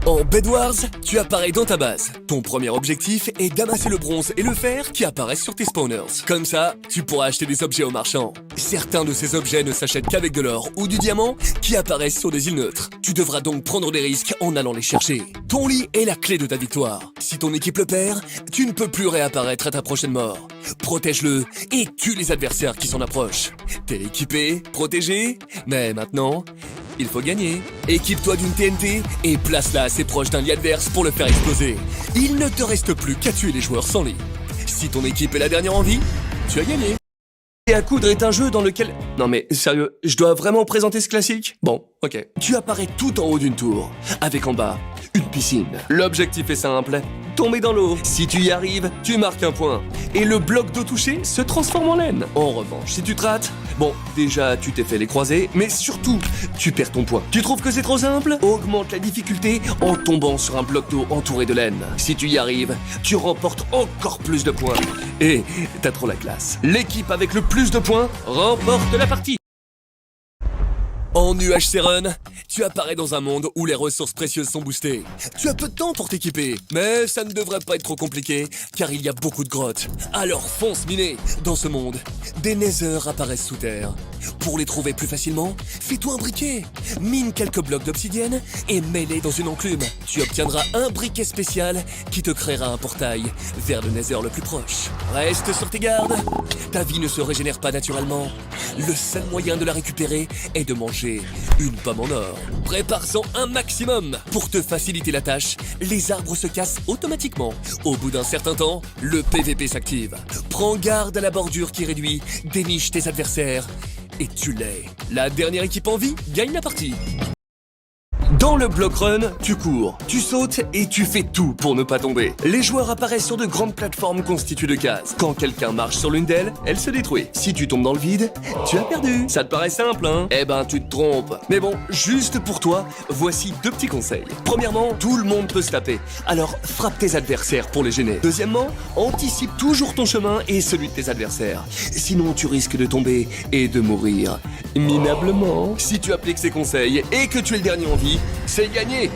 En Bed Wars, tu apparais dans ta base. Ton premier objectif est d'amasser le bronze et le fer qui apparaissent sur tes spawners. Comme ça, tu pourras acheter des objets aux marchands. Certains de ces objets ne s'achètent qu'avec de l'or ou du diamant qui apparaissent sur des îles neutres. Tu devras donc prendre des risques en allant les chercher. Ton lit est la clé de ta victoire. Si ton équipe le perd, tu ne peux plus réapparaître à ta prochaine mort. Protège-le et tue les adversaires qui s'en approchent. T'es équipé, protégé, mais maintenant, il faut gagner. Équipe-toi d'une TNT et place-la assez proche d'un lit adverse pour le faire exploser. Il ne te reste plus qu'à tuer les joueurs sans lit. Si ton équipe est la dernière en vie, tu as gagné. Et à coudre est un jeu dans lequel... Non mais sérieux, je dois vraiment présenter ce classique? Bon, ok. Tu apparais tout en haut d'une tour, avec en bas une piscine. L'objectif est simple, tomber dans l'eau. Si tu y arrives, tu marques un point. Et le bloc d'eau touché se transforme en laine. En revanche, si tu te rates, bon, déjà tu t'es fait les croisés, mais surtout, tu perds ton point. Tu trouves que c'est trop simple? Augmente la difficulté en tombant sur un bloc d'eau entouré de laine. Si tu y arrives, tu remportes encore plus de points. Et t'as trop la classe. L'équipe avec le plus de points remporte la partie. En UHC Run, tu apparais dans un monde où les ressources précieuses sont boostées. Tu as peu de temps pour t'équiper, mais ça ne devrait pas être trop compliqué, car il y a beaucoup de grottes. Alors fonce miner. Dans ce monde, des Nether apparaissent sous terre. Pour les trouver plus facilement, fais-toi un briquet. Mine quelques blocs d'obsidienne et mets-les dans une enclume. Tu obtiendras un briquet spécial qui te créera un portail vers le Nether le plus proche. Reste sur tes gardes. Ta vie ne se régénère pas naturellement. Le seul moyen de la récupérer est de manger une pomme en or. Prépare-en un maximum. Pour te faciliter la tâche, les arbres se cassent automatiquement. Au bout d'un certain temps, le PVP s'active. Prends garde à la bordure qui réduit, déniche tes adversaires et tue-les. La dernière équipe en vie gagne la partie. Dans le block run, tu cours, tu sautes et tu fais tout pour ne pas tomber. Les joueurs apparaissent sur de grandes plateformes constituées de cases. Quand quelqu'un marche sur l'une d'elles, elle se détruit. Si tu tombes dans le vide, tu as perdu. Ça te paraît simple, hein? Eh ben, tu te trompes. Mais bon, juste pour toi, voici deux petits conseils. Premièrement, tout le monde peut se taper. Alors, frappe tes adversaires pour les gêner. Deuxièmement, anticipe toujours ton chemin et celui de tes adversaires. Sinon, tu risques de tomber et de mourir minablement. Si tu appliques ces conseils et que tu es le dernier en vie, c'est gagné!